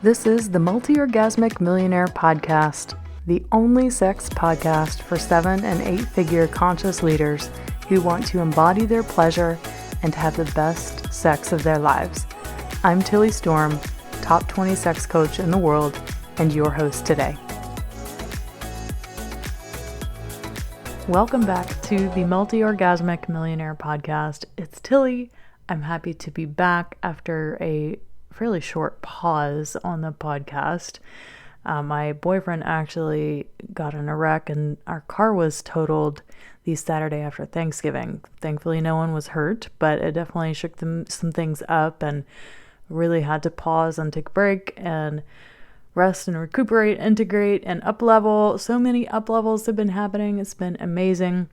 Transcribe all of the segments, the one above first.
This is the Multi-Orgasmic Millionaire Podcast, the only sex podcast for 7- and 8-figure conscious leaders who want to embody their pleasure and to have the best sex of their lives. I'm Tilly Storm, top 20 sex coach in the world, and your host today. Welcome back to the Multi-Orgasmic Millionaire Podcast. It's Tilly. I'm happy to be back after a fairly short pause on the podcast. My boyfriend actually got in a wreck and our car was totaled the Saturday after Thanksgiving. Thankfully, no one was hurt, but it definitely shook some things up and really had to pause and take a break and rest and recuperate, integrate, and up-level. So many up-levels have been happening. It's been amazing.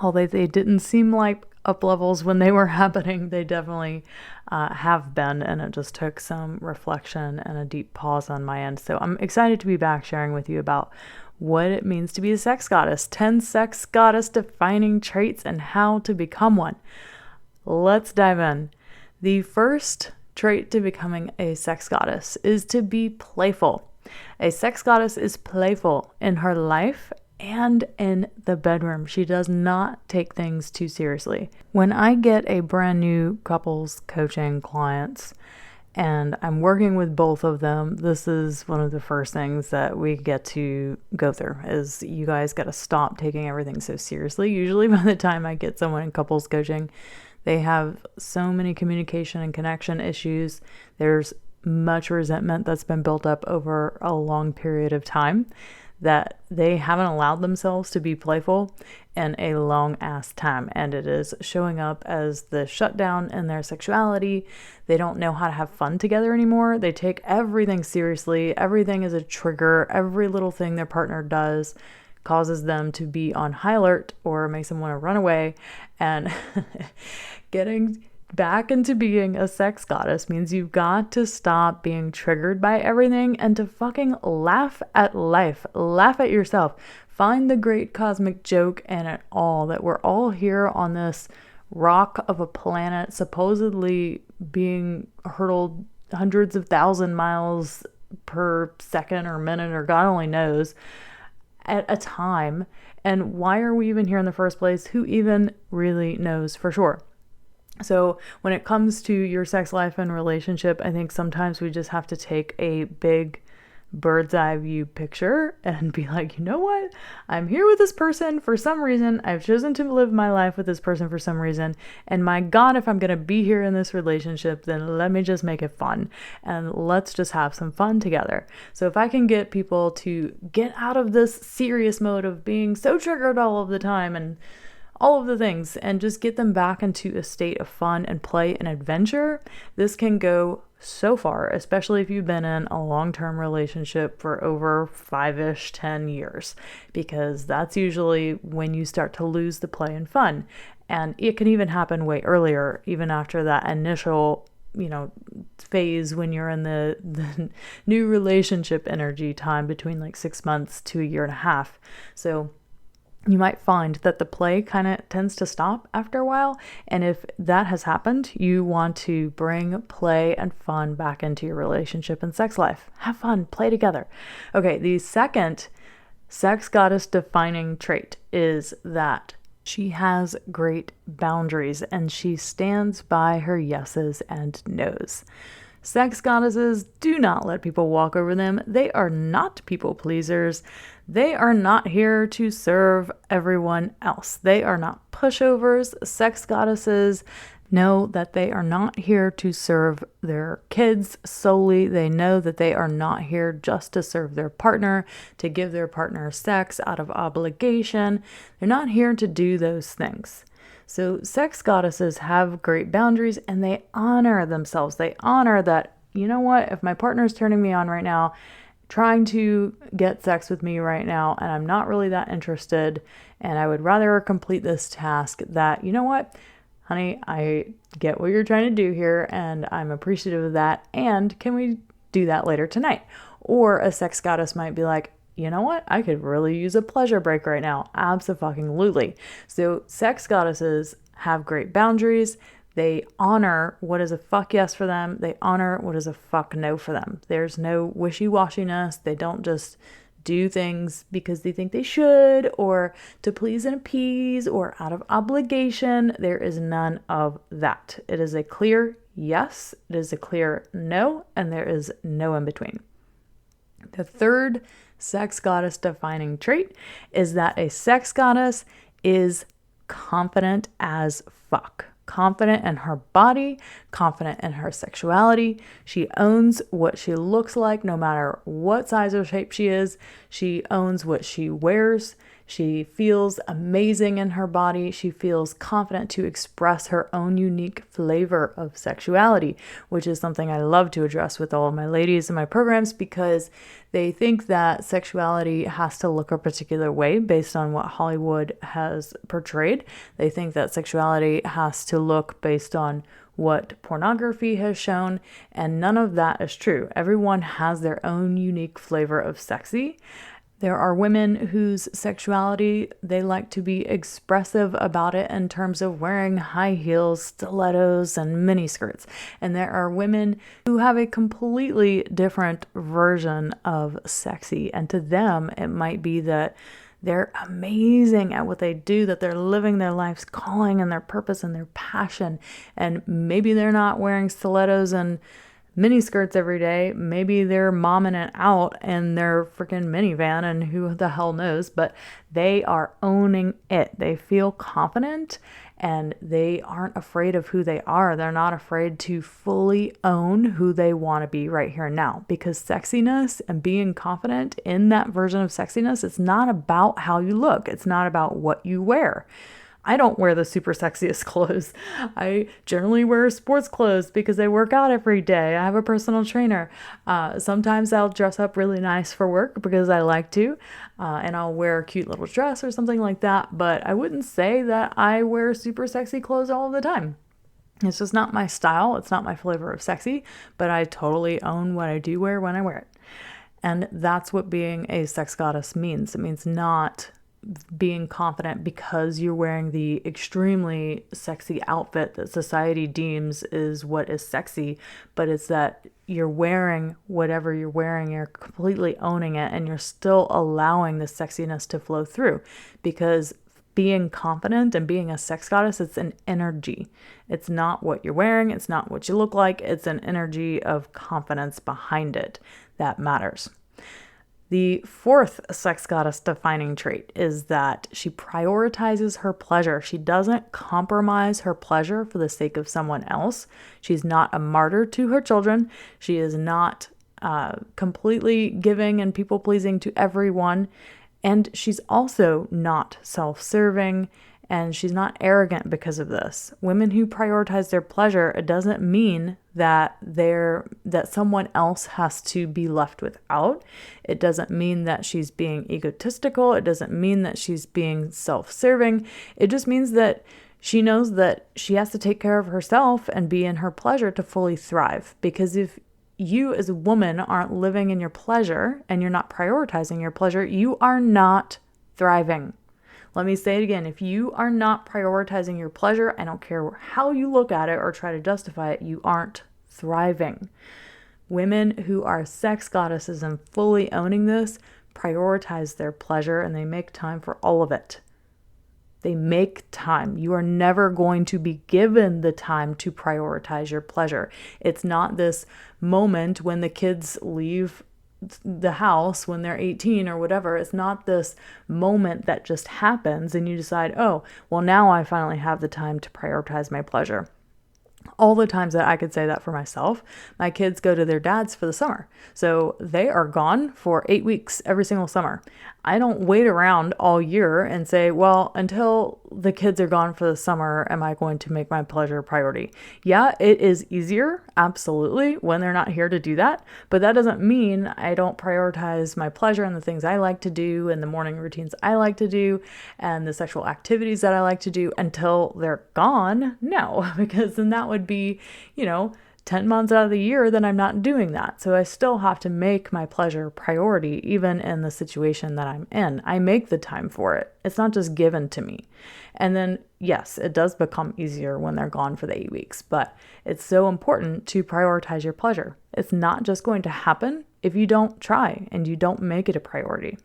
Although they didn't seem like up-levels when they were happening, they definitely have been, and it just took some reflection and a deep pause on my end. So I'm excited to be back sharing with you about what it means to be a sex goddess, 10 sex goddess defining traits, and how to become one. Let's dive in. The first trait to becoming a sex goddess is to be playful. A sex goddess is playful in her life and in the bedroom. She does not take things too seriously. When I get a brand new couples coaching clients and I'm working with both of them, this is one of the first things that we get to go through is you guys got to stop taking everything so seriously. Usually by the time I get someone in couples coaching, they have so many communication and connection issues. There's much resentment that's been built up over a long period of time that they haven't allowed themselves to be playful in a long ass time. And it is showing up as the shutdown in their sexuality. They don't know how to have fun together anymore. They take everything seriously. Everything is a trigger. Every little thing their partner does causes them to be on high alert or makes them want to run away. And getting back into being a sex goddess means you've got to stop being triggered by everything and to fucking laugh at life. Laugh at yourself. Find the great cosmic joke in it all, that we're all here on this rock of a planet supposedly being hurtled hundreds of thousand miles per second or minute or God only knows at a time. And why are we even here in the first place? Who even really knows for sure? So when it comes to your sex life and relationship, I think sometimes we just have to take a big bird's eye view picture and be like, you know what? I'm here with this person for some reason. I've chosen to live my life with this person for some reason. And my God, if I'm going to be here in this relationship, then let me just make it fun. And let's just have some fun together. So if I can get people to get out of this serious mode of being so triggered all of the time and all of the things, and just get them back into a state of fun and play and adventure, this can go so far, especially if you've been in a long-term relationship for over 5-ish, 10 years, because that's usually when you start to lose the play and fun. And it can even happen way earlier, even after that initial phase when you're in the new relationship energy time between like 6 months to a year and a half. So you might find that the play kind of tends to stop after a while. And if that has happened, you want to bring play and fun back into your relationship and sex life. Have fun, play together. Okay, the second sex goddess defining trait is that she has great boundaries and she stands by her yeses and nos. Sex goddesses do not let people walk over them. They are not people pleasers. They are not here to serve everyone else. They are not pushovers. Sex goddesses know that they are not here to serve their kids solely. They know that they are not here just to serve their partner, to give their partner sex out of obligation. They're not here to do those things. So sex goddesses have great boundaries and they honor themselves. They honor that, you know what, if my partner's turning me on right now, trying to get sex with me right now, and I'm not really that interested, and I would rather complete this task, that, you know what, honey, I get what you're trying to do here and I'm appreciative of that. And can we do that later tonight? Or a sex goddess might be like, you know what? I could really use a pleasure break right now. Abso-fucking-lutely. So sex goddesses have great boundaries. They honor what is a fuck yes for them. They honor what is a fuck no for them. There's no wishy-washiness. They don't just do things because they think they should, or to please and appease, or out of obligation. There is none of that. It is a clear yes, it is a clear no, and there is no in between. The third sex goddess defining trait is that a sex goddess is confident as fuck. Confident in her body, confident in her sexuality. She owns what she looks like no matter what size or shape she is. She owns what she wears. She feels amazing in her body. She feels confident to express her own unique flavor of sexuality, which is something I love to address with all of my ladies in my programs, because they think that sexuality has to look a particular way based on what Hollywood has portrayed. They think that sexuality has to look based on what pornography has shown, and none of that is true. Everyone has their own unique flavor of sexy. There are women whose sexuality, they like to be expressive about it in terms of wearing high heels, stilettos, and miniskirts. And there are women who have a completely different version of sexy. And to them, it might be that they're amazing at what they do, that they're living their life's calling and their purpose and their passion. And maybe they're not wearing stilettos and mini skirts every day. Maybe they're momming it out in their freaking minivan, and who the hell knows, but they are owning it. They feel confident and they aren't afraid of who they are. They're not afraid to fully own who they want to be right here and now, because sexiness and being confident in that version of sexiness, it's not about how you look. It's not about what you wear. I don't wear the super sexiest clothes. I generally wear sports clothes because I work out every day. I have a personal trainer. Sometimes I'll dress up really nice for work because I like to, and I'll wear a cute little dress or something like that. But I wouldn't say that I wear super sexy clothes all the time. It's just not my style. It's not my flavor of sexy, but I totally own what I do wear when I wear it. And that's what being a sex goddess means. It means not being confident because you're wearing the extremely sexy outfit that society deems is what is sexy, but it's that you're wearing whatever you're wearing, you're completely owning it, and you're still allowing the sexiness to flow through. Because being confident and being a sex goddess, it's an energy. It's not what you're wearing, it's not what you look like, it's an energy of confidence behind it that matters. The fourth sex goddess defining trait is that she prioritizes her pleasure. She doesn't compromise her pleasure for the sake of someone else. She's not a martyr to her children. She is not completely giving and people-pleasing to everyone. And she's also not self-serving, and she's not arrogant because of this. Women who prioritize their pleasure, it doesn't mean that someone else has to be left without. It doesn't mean that she's being egotistical. It doesn't mean that she's being self-serving. It just means that she knows that she has to take care of herself and be in her pleasure to fully thrive. Because if you as a woman aren't living in your pleasure and you're not prioritizing your pleasure, you are not thriving. Let me say it again. If you are not prioritizing your pleasure, I don't care how you look at it or try to justify it, you aren't thriving. Women who are sex goddesses and fully owning this prioritize their pleasure, and they make time for all of it. They make time. You are never going to be given the time to prioritize your pleasure. It's not this moment when the kids leave the house when they're 18 or whatever. It's not this moment that just happens and you decide, oh, well, now I finally have the time to prioritize my pleasure. All the times that I could say that for myself, my kids go to their dad's for the summer. So they are gone for 8 weeks every single summer. I don't wait around all year and say, well, until the kids are gone for the summer, am I going to make my pleasure a priority? Yeah, it is easier, absolutely, when they're not here to do that. But that doesn't mean I don't prioritize my pleasure and the things I like to do and the morning routines I like to do and the sexual activities that I like to do until they're gone. No, because then that would be, 10 months out of the year, then I'm not doing that. So I still have to make my pleasure priority, even in the situation that I'm in. I make the time for it. It's not just given to me. And then, yes, it does become easier when they're gone for the 8 weeks, but it's so important to prioritize your pleasure. It's not just going to happen if you don't try and you don't make it a priority.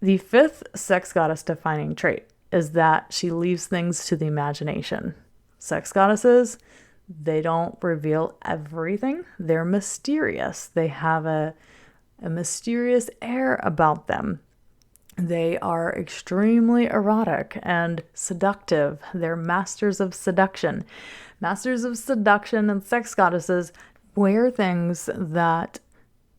The fifth sex goddess defining trait is that she leaves things to the imagination. Sex goddesses, they don't reveal everything. They're mysterious. They have a mysterious air about them. They are extremely erotic and seductive. They're masters of seduction. Masters of seduction and sex goddesses wear things that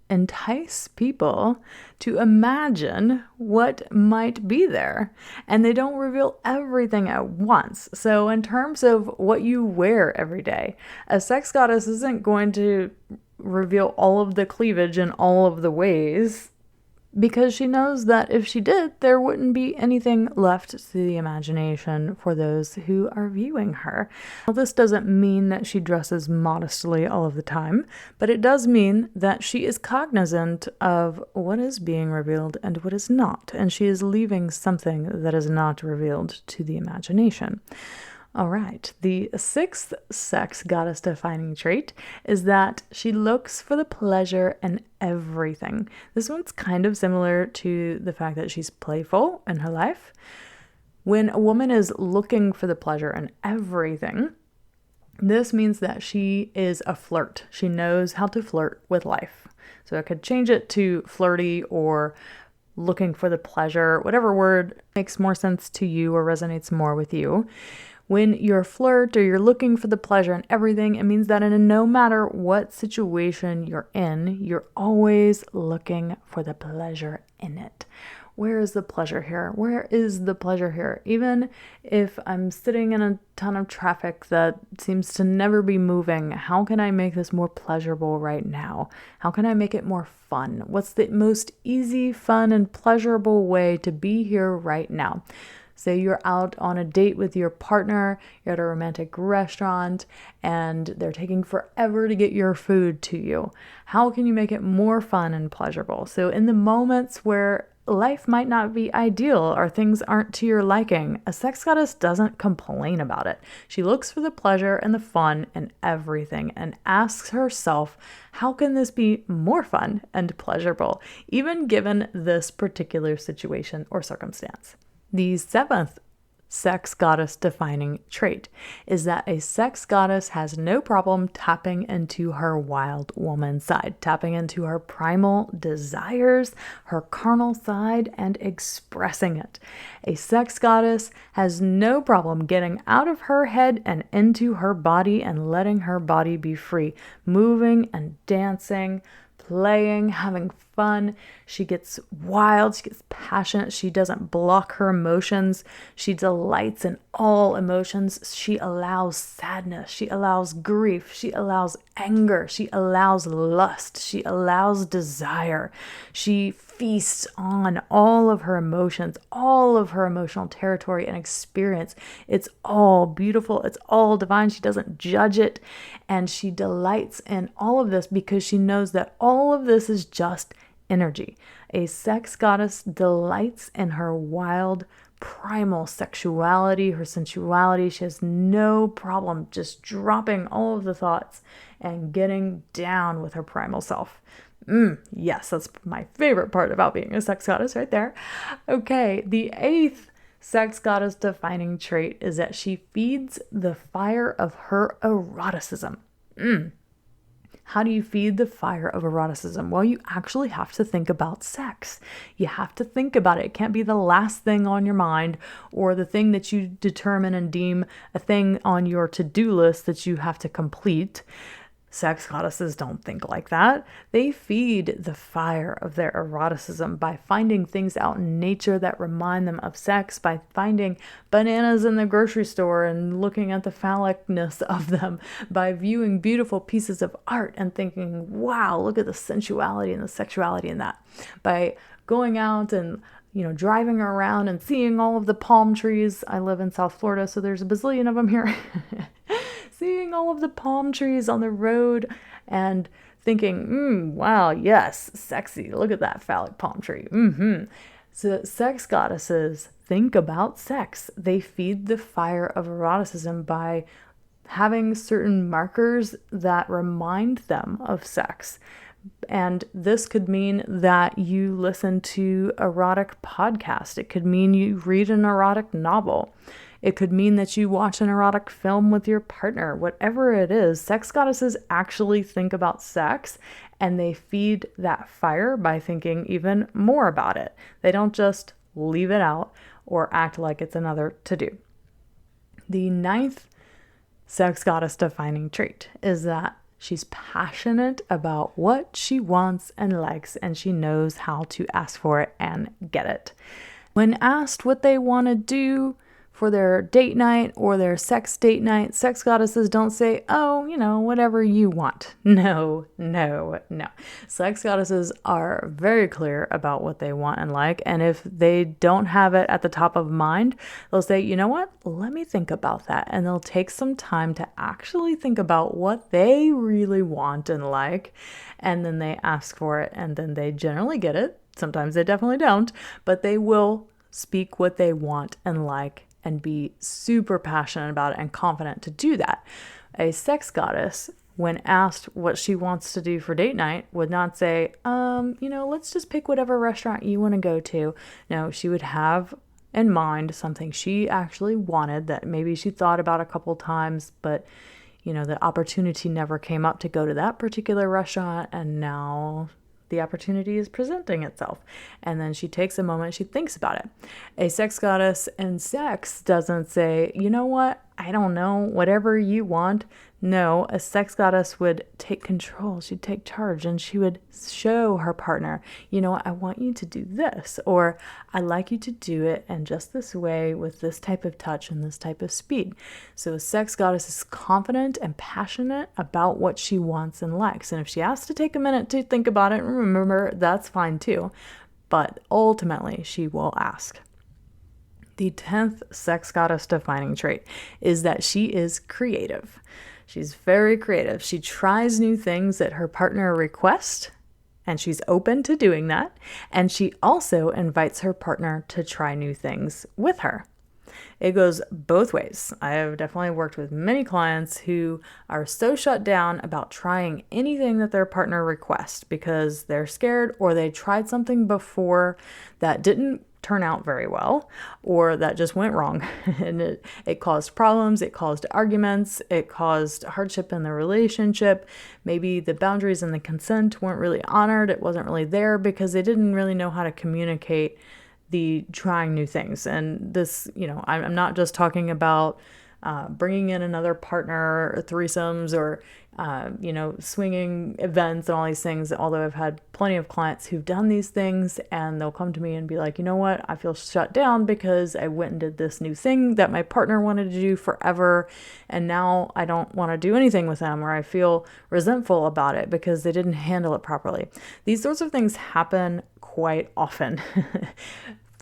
entice people to imagine what might be there. And they don't reveal everything at once. So in terms of what you wear every day, a sex goddess isn't going to reveal all of the cleavage in all of the ways, because she knows that if she did, there wouldn't be anything left to the imagination for those who are viewing her. Now, this doesn't mean that she dresses modestly all of the time, but it does mean that she is cognizant of what is being revealed and what is not, and she is leaving something that is not revealed to the imagination. All right, the sixth sex goddess defining trait is that she looks for the pleasure in everything. This one's kind of similar to the fact that she's playful in her life. When a woman is looking for the pleasure in everything, this means that she is a flirt. She knows how to flirt with life. So I could change it to flirty or looking for the pleasure, whatever word makes more sense to you or resonates more with you. When you're a flirt or you're looking for the pleasure in everything, it means that no matter what situation you're in, you're always looking for the pleasure in it. Where is the pleasure here? Where is the pleasure here? Even if I'm sitting in a ton of traffic that seems to never be moving, how can I make this more pleasurable right now? How can I make it more fun? What's the most easy, fun, and pleasurable way to be here right now? Say you're out on a date with your partner, you're at a romantic restaurant, and they're taking forever to get your food to you. How can you make it more fun and pleasurable? So in the moments where life might not be ideal or things aren't to your liking, a sex goddess doesn't complain about it. She looks for the pleasure and the fun in everything and asks herself, how can this be more fun and pleasurable, even given this particular situation or circumstance? The seventh sex goddess defining trait is that a sex goddess has no problem tapping into her wild woman side, tapping into her primal desires, her carnal side, and expressing it. A sex goddess has no problem getting out of her head and into her body and letting her body be free, moving and dancing, playing, having fun. She gets wild, she gets passionate, she doesn't block her emotions, she delights in all emotions. She allows sadness, she allows grief, she allows anger, she allows lust, she allows desire. She feasts on all of her emotions, all of her emotional territory and experience. It's all beautiful, it's all divine. She doesn't judge it, and she delights in all of this because she knows that all of this is just energy. A sex goddess delights in her wild, primal sexuality, her sensuality. She has no problem just dropping all of the thoughts and getting down with her primal self. Yes, that's my favorite part about being a sex goddess right there. Okay, the eighth sex goddess defining trait is that she feeds the fire of her eroticism. How do you feed the fire of eroticism? Well, you actually have to think about sex. You have to think about it. It can't be the last thing on your mind or the thing that you determine and deem a thing on your to-do list that you have to complete. Sex goddesses don't think like that. They feed the fire of their eroticism by finding things out in nature that remind them of sex, by finding bananas in the grocery store and looking at the phallicness of them, by viewing beautiful pieces of art and thinking, wow, look at the sensuality and the sexuality in that, by going out and driving around and seeing all of the palm trees. I live in South Florida, so there's a bazillion of them here. Seeing all of the palm trees on the road and thinking, wow, yes, sexy. Look at that phallic palm tree. So sex goddesses think about sex. They feed the fire of eroticism by having certain markers that remind them of sex. And this could mean that you listen to erotic podcast. It could mean you read an erotic novel. It could mean that you watch an erotic film with your partner. Whatever it is, sex goddesses actually think about sex, and they feed that fire by thinking even more about it. They don't just leave it out or act like it's another to-do. The 9th sex goddess defining trait is that she's passionate about what she wants and likes, and she knows how to ask for it and get it. When asked what they want to do for their date night or their sex date night, sex goddesses don't say, oh, whatever you want. No. Sex goddesses are very clear about what they want and like. And if they don't have it at the top of mind, they'll say, you know what? Let me think about that. And they'll take some time to actually think about what they really want and like. And then they ask for it. And then they generally get it. Sometimes they definitely don't, but they will speak what they want and like and be super passionate about it and confident to do that. A sex goddess, when asked what she wants to do for date night, would not say, let's just pick whatever restaurant you want to go to. No, she would have in mind something she actually wanted that maybe she thought about a couple times, but the opportunity never came up to go to that particular restaurant, and now the opportunity is presenting itself. And then she takes a moment, she thinks about it. A sex goddess in sex doesn't say, you know what, I don't know, whatever you want. No, a sex goddess would take control. She'd take charge, and she would show her partner, I want you to do this, or I like you to do it in just this way with this type of touch and this type of speed. So a sex goddess is confident and passionate about what she wants and likes. And if she has to take a minute to think about it, remember, that's fine too. But ultimately, she will ask. The 10th sex goddess defining trait is that she is creative. She's very creative. She tries new things that her partner requests, and she's open to doing that. And she also invites her partner to try new things with her. It goes both ways. I have definitely worked with many clients who are so shut down about trying anything that their partner requests because they're scared, or they tried something before that didn't turn out very well, or that just went wrong. And it caused problems, it caused arguments, it caused hardship in the relationship. Maybe the boundaries and the consent weren't really honored. It wasn't really there because they didn't really know how to communicate the trying new things. And this, I'm not just talking about bringing in another partner or threesomes or, swinging events and all these things. Although I've had plenty of clients who've done these things, and they'll come to me and be like, you know what, I feel shut down because I went and did this new thing that my partner wanted to do forever. And now I don't want to do anything with them, or I feel resentful about it because they didn't handle it properly. These sorts of things happen quite often.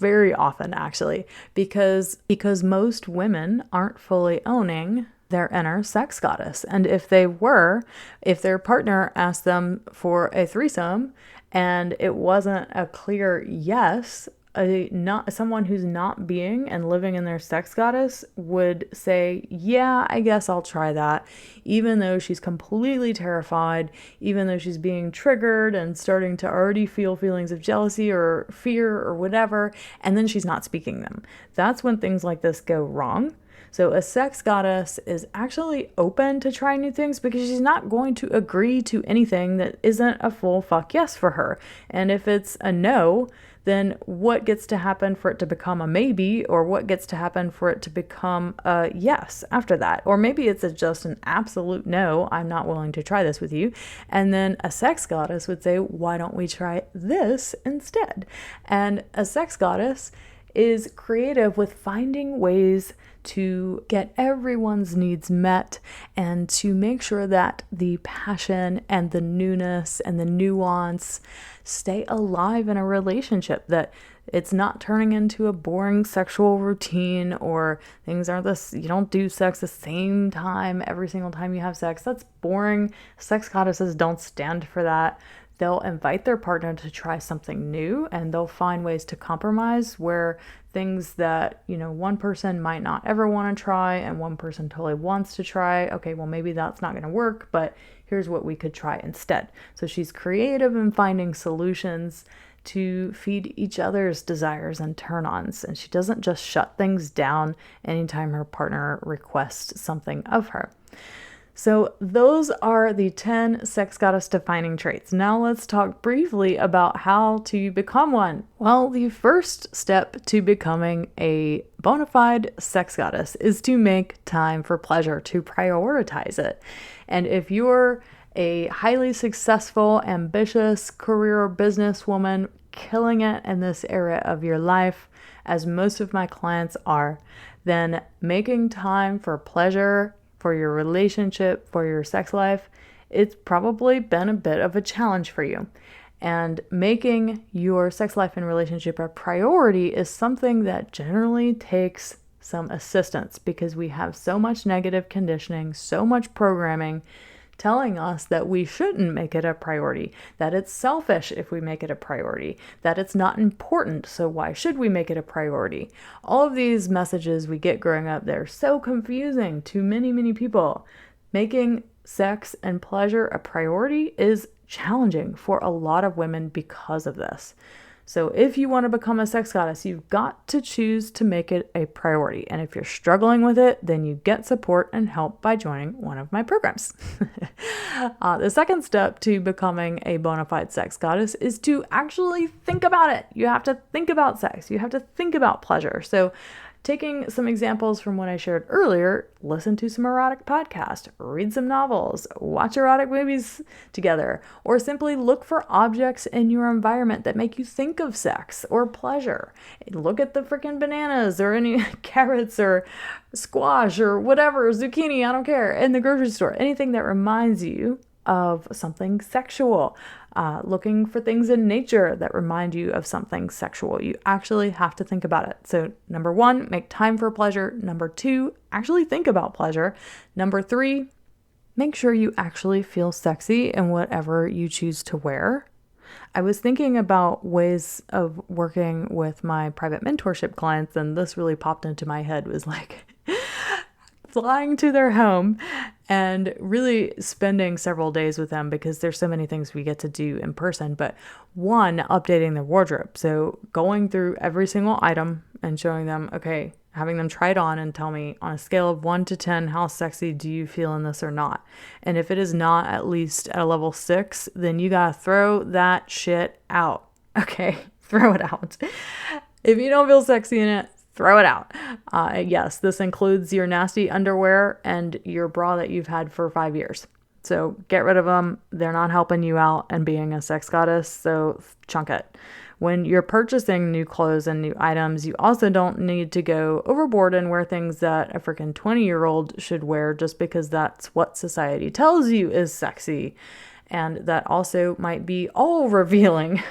Very often, actually, because most women aren't fully owning their inner sex goddess. And if their partner asked them for a threesome and it wasn't a clear yes, someone who's not being and living in their sex goddess would say, yeah, I guess I'll try that, even though she's completely terrified, even though she's being triggered and starting to already feel feelings of jealousy or fear or whatever, and then she's not speaking them. That's when things like this go wrong. So a sex goddess is actually open to trying new things because she's not going to agree to anything that isn't a full fuck yes for her. And if it's a no, then what gets to happen for it to become a maybe, or what gets to happen for it to become a yes after that? Or maybe it's just an absolute no, I'm not willing to try this with you. And then a sex goddess would say, why don't we try this instead? And a sex goddess is creative with finding ways to get everyone's needs met and to make sure that the passion and the newness and the nuance stay alive in a relationship, that it's not turning into a boring sexual routine, or things aren't this, you don't do sex the same time every single time you have sex. That's boring. Sex goddesses don't stand for that. they'll invite their partner to try something new, and they'll find ways to compromise where things that, one person might not ever want to try and one person totally wants to try. Okay, well, maybe that's not going to work, but here's what we could try instead. So she's creative in finding solutions to feed each other's desires and turn-ons, and she doesn't just shut things down anytime her partner requests something of her. So those are the 10 sex goddess defining traits. Now let's talk briefly about how to become one. Well, the first step to becoming a bona fide sex goddess is to make time for pleasure, to prioritize it. And if you're a highly successful, ambitious career businesswoman, killing it in this area of your life, as most of my clients are, then making time for pleasure, for your relationship, for your sex life, it's probably been a bit of a challenge for you. And making your sex life and relationship a priority is something that generally takes some assistance, because we have so much negative conditioning, so much programming telling us that we shouldn't make it a priority, that it's selfish if we make it a priority, that it's not important, so why should we make it a priority? All of these messages we get growing up, they're so confusing to many, many people. Making sex and pleasure a priority is challenging for a lot of women because of this. So if you want to become a sex goddess, you've got to choose to make it a priority. And if you're struggling with it, then you get support and help by joining one of my programs. The second step to becoming a bona fide sex goddess is to actually think about it. You have to think about sex. You have to think about pleasure. So taking some examples from what I shared earlier, listen to some erotic podcasts, read some novels, watch erotic movies together, or simply look for objects in your environment that make you think of sex or pleasure. Look at the freaking bananas or any carrots or squash or whatever, zucchini, I don't care, in the grocery store. Anything that reminds you of something sexual. Looking for things in nature that remind you of something sexual. You actually have to think about it. So number 1, make time for pleasure. Number 2, actually think about pleasure. Number 3, make sure you actually feel sexy in whatever you choose to wear. I was thinking about ways of working with my private mentorship clients, and this really popped into my head, was like flying to their home and really spending several days with them, because there's so many things we get to do in person. But 1, updating their wardrobe. So going through every single item and showing them, okay, having them try it on and tell me on a scale of 1 to 10, how sexy do you feel in this or not? And if it is not at least at a level 6, then you gotta throw that shit out. Okay, throw it out. If you don't feel sexy in it, throw it out. Yes, this includes your nasty underwear and your bra that you've had for 5 years. So get rid of them. They're not helping you out and being a sex goddess, so chunk it. When you're purchasing new clothes and new items, you also don't need to go overboard and wear things that a freaking 20-year-old should wear just because that's what society tells you is sexy. And that also might be all revealing.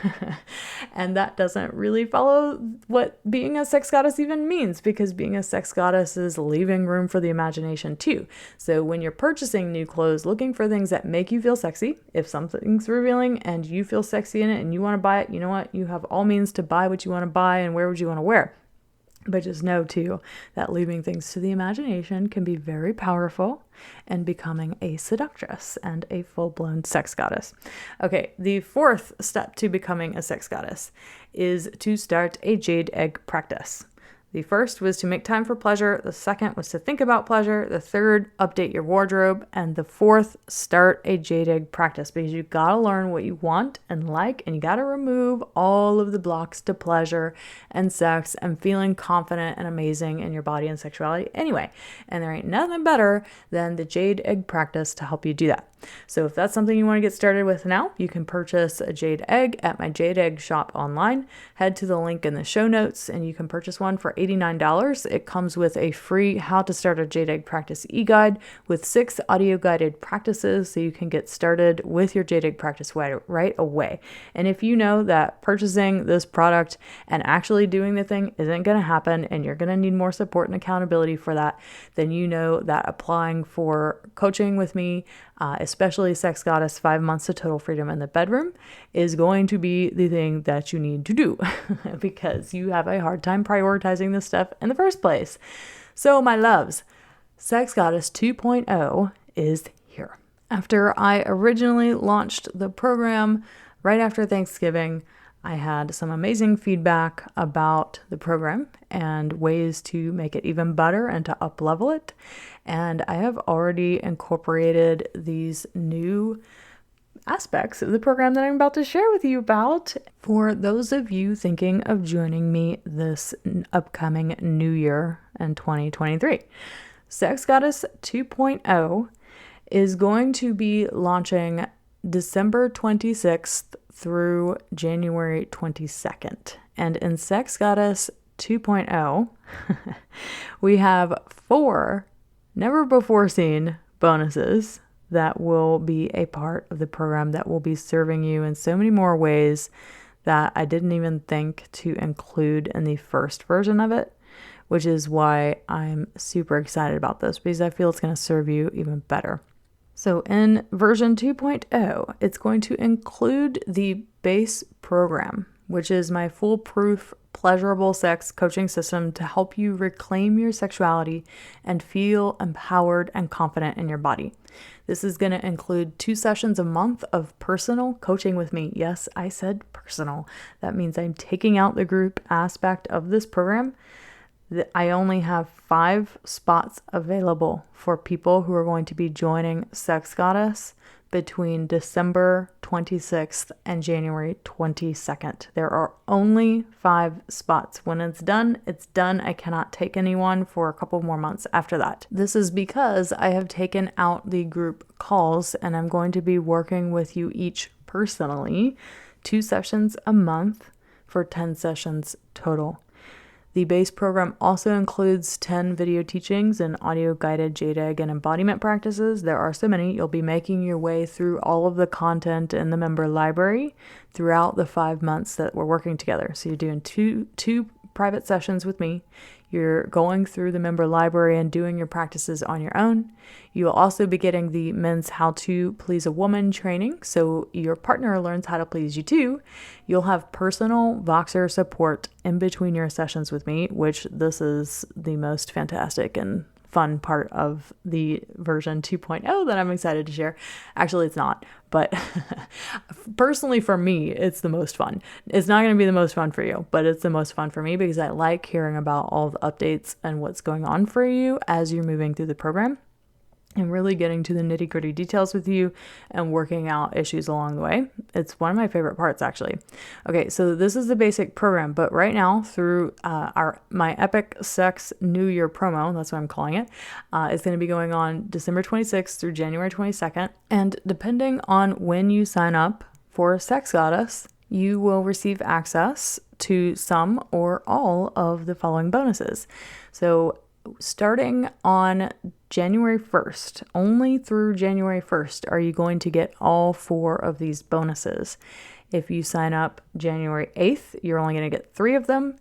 And that doesn't really follow what being a sex goddess even means, because being a sex goddess is leaving room for the imagination too. So when you're purchasing new clothes, looking for things that make you feel sexy. If something's revealing and you feel sexy in it and you want to buy it, you know what? You have all means to buy what you want to buy and wear what you want to wear. But just know too that leaving things to the imagination can be very powerful and becoming a seductress and a full-blown sex goddess. Okay, the 4th step to becoming a sex goddess is to start a jade egg practice. The first was to make time for pleasure. The second was to think about pleasure. The third, update your wardrobe. And the 4th, start a jade egg practice, because you gotta learn what you want and like, and you gotta remove all of the blocks to pleasure and sex and feeling confident and amazing in your body and sexuality anyway. And there ain't nothing better than the jade egg practice to help you do that. So if that's something you want to get started with now, you can purchase a jade egg at my Jade Egg shop online. Head to the link in the show notes and you can purchase one for $89. It comes with a free How to Start a Jade Egg Practice e-guide with 6 audio guided practices, so you can get started with your jade egg practice right away. And if you know that purchasing this product and actually doing the thing isn't going to happen and you're going to need more support and accountability for that, then you know that applying for coaching with me is especially Sex Goddess 5 months to total freedom in the bedroom, is going to be the thing that you need to do because you have a hard time prioritizing this stuff in the first place. So my loves, Sex Goddess 2.0 is here. After I originally launched the program right after Thanksgiving, I had some amazing feedback about the program and ways to make it even better and to up-level it. And I have already incorporated these new aspects of the program that I'm about to share with you about for those of you thinking of joining me this upcoming new year in 2023. Sex Goddess 2.0 is going to be launching December 26th through January 22nd. And in Sex Goddess 2.0, we have 4 never before seen bonuses that will be a part of the program that will be serving you in so many more ways that I didn't even think to include in the first version of it, which is why I'm super excited about this because I feel it's going to serve you even better. So in version 2.0, it's going to include the base program, which is my foolproof, pleasurable sex coaching system to help you reclaim your sexuality and feel empowered and confident in your body. This is going to include 2 sessions a month of personal coaching with me. Yes, I said personal. That means I'm taking out the group aspect of this program. I only have 5 spots available for people who are going to be joining Sex Goddess between December 26th and January 22nd. There are only 5 spots. When it's done, it's done. I cannot take anyone for a couple more months after that. This is because I have taken out the group calls and I'm going to be working with you each personally, 2 sessions a month for 10 sessions total. The base program also includes 10 video teachings and audio-guided jade egg and embodiment practices. There are so many. You'll be making your way through all of the content in the member library throughout the 5 months that we're working together. So you're doing two private sessions with me. You're going through the member library and doing your practices on your own. You'll also be getting the men's How to Please a Woman training, so your partner learns how to please you too. You'll have personal Voxer support in between your sessions with me, which this is the most fantastic and fun part of the version 2.0 that I'm excited to share. Actually, it's not, but personally for me, it's the most fun. It's not going to be the most fun for you, but it's the most fun for me because I like hearing about all the updates and what's going on for you as you're moving through the program and really getting to the nitty-gritty details with you and working out issues along the way. It's one of my favorite parts, actually. Okay, so this is the basic program, but right now through my Epic Sex New Year promo, that's what I'm calling it, is going to be going on December 26th through January 22nd. And depending on when you sign up for Sex Goddess, you will receive access to some or all of the following bonuses. So starting on January 1st, only through January 1st, are you going to get all 4 of these bonuses. If you sign up January 8th, you're only going to get 3 of them.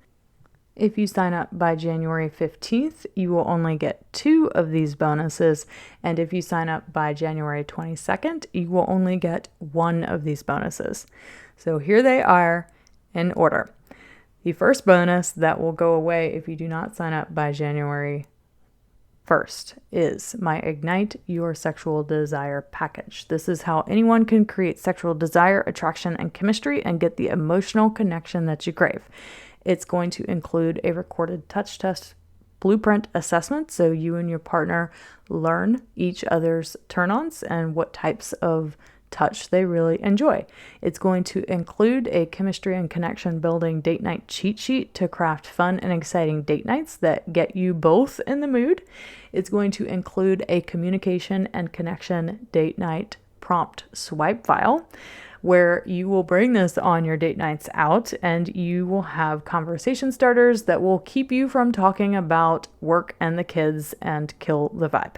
If you sign up by January 15th, you will only get 2 of these bonuses. And if you sign up by January 22nd, you will only get 1 of these bonuses. So here they are in order. The first bonus that will go away if you do not sign up by January 1st is my Ignite Your Sexual Desire package. This is how anyone can create sexual desire, attraction, and chemistry and get the emotional connection that you crave. It's going to include a recorded touch test blueprint assessment so you and your partner learn each other's turn-ons and what types of touch they really enjoy. It's going to include a chemistry and connection building date night cheat sheet to craft fun and exciting date nights that get you both in the mood. It's going to include a communication and connection date night prompt swipe file where you will bring this on your date nights out and you will have conversation starters that will keep you from talking about work and the kids and kill the vibe.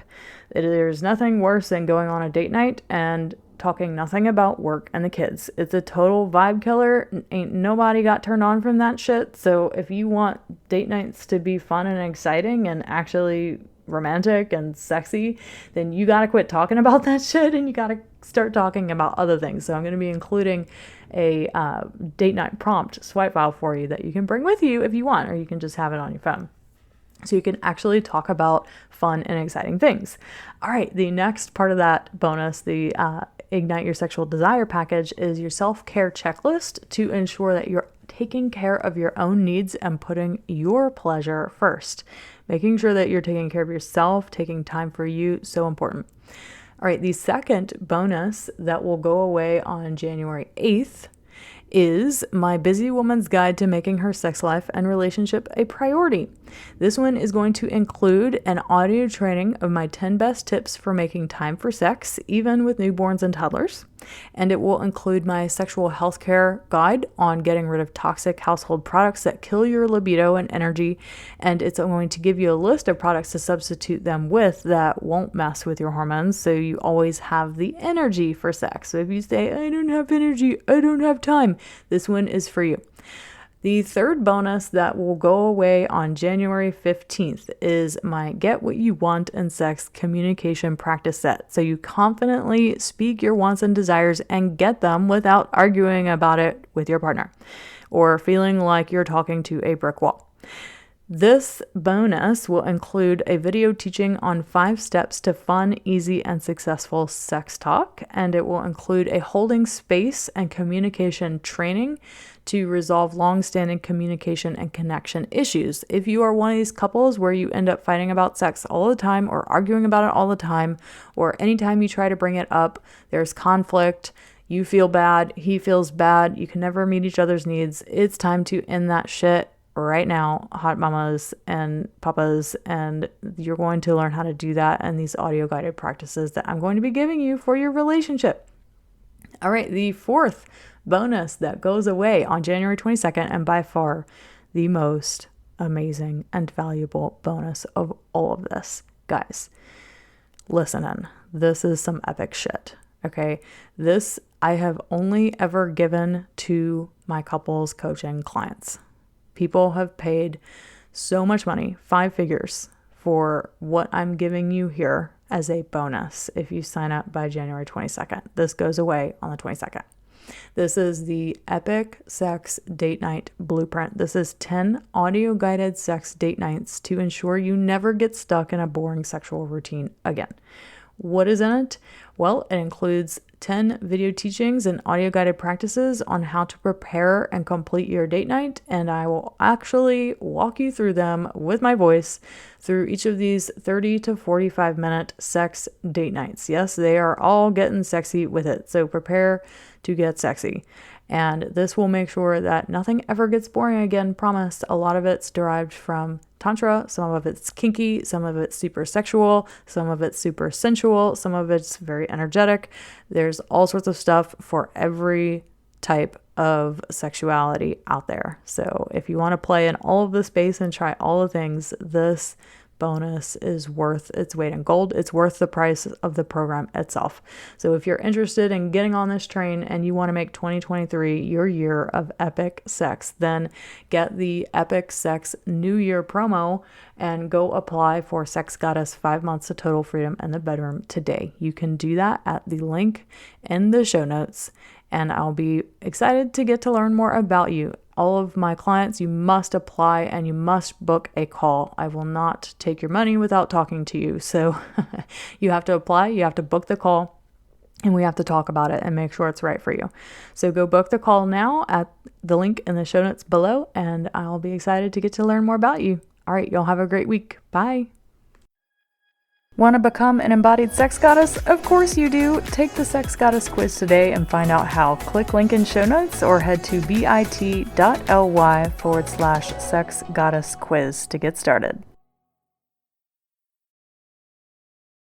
There's nothing worse than going on a date night and talking nothing about work and the kids. It's a total vibe killer. Ain't nobody got turned on from that shit. So if you want date nights to be fun and exciting and actually romantic and sexy, then you got to quit talking about that shit and you got to start talking about other things. So I'm going to be including a date night prompt swipe file for you that you can bring with you if you want, or you can just have it on your phone. So you can actually talk about fun and exciting things. All right, the next part of that bonus, the Ignite Your Sexual Desire package, is your self-care checklist to ensure that you're taking care of your own needs and putting your pleasure first. Making sure that you're taking care of yourself, taking time for you, so important. All right, the second bonus that will go away on January 8th is my Busy Woman's Guide to Making Her Sex Life and Relationship a Priority. This one is going to include an audio training of my 10 best tips for making time for sex, even with newborns and toddlers. And it will include my sexual healthcare guide on getting rid of toxic household products that kill your libido and energy. And it's going to give you a list of products to substitute them with that won't mess with your hormones, so you always have the energy for sex. So if you say, I don't have energy, I don't have time, this one is for you. The third bonus that will go away on January 15th is my Get What You Want in Sex communication practice set. So you confidently speak your wants and desires and get them without arguing about it with your partner or feeling like you're talking to a brick wall. This bonus will include a video teaching on 5 steps to fun, easy, and successful sex talk, and it will include a holding space and communication training to resolve long-standing communication and connection issues. If you are one of these couples where you end up fighting about sex all the time or arguing about it all the time, or anytime you try to bring it up, there's conflict, you feel bad, he feels bad, you can never meet each other's needs, it's time to end that shit right now, hot mamas and papas, and you're going to learn how to do that in these audio guided practices that I'm going to be giving you for your relationship. All right, the fourth bonus that goes away on January 22nd, and by far the most amazing and valuable bonus of all of this. Guys, listen in. This is some epic shit, okay? This I have only ever given to my couples coaching clients. People have paid so much money, 5 figures, for what I'm giving you here as a bonus if you sign up by January 22nd. This goes away on the 22nd. This is the Epic Sex Date Night Blueprint. This is 10 audio-guided sex date nights to ensure you never get stuck in a boring sexual routine again. What is in it? Well, it includes 10 video teachings and audio-guided practices on how to prepare and complete your date night, and I will actually walk you through them with my voice through each of these 30 to 45 minute sex date nights. Yes, they are all getting sexy with it, so prepare to get sexy. And this will make sure that nothing ever gets boring again, promise. A lot of it's derived from Tantra, some of it's kinky, some of it's super sexual, some of it's super sensual, some of it's very energetic. There's all sorts of stuff for every type of sexuality out there. So if you want to play in all of the space and try all the things, this bonus is worth its weight in gold. It's worth the price of the program itself. So if you're interested in getting on this train and you want to make 2023 your year of epic sex, then get the Epic Sex New Year promo and go apply for Sex Goddess 5 months of total freedom in the bedroom today. You can do that at the link in the show notes, and I'll be excited to get to learn more about you. All of my clients, you must apply and you must book a call. I will not take your money without talking to you. So you have to apply, you have to book the call, and we have to talk about it and make sure it's right for you. So go book the call now at the link in the show notes below, and I'll be excited to get to learn more about you. All right, y'all have a great week. Bye. Want to become an embodied sex goddess? Of course you do. Take the Sex Goddess quiz today and find out how. Click link in show notes or head to bit.ly/sex goddess quiz to get started.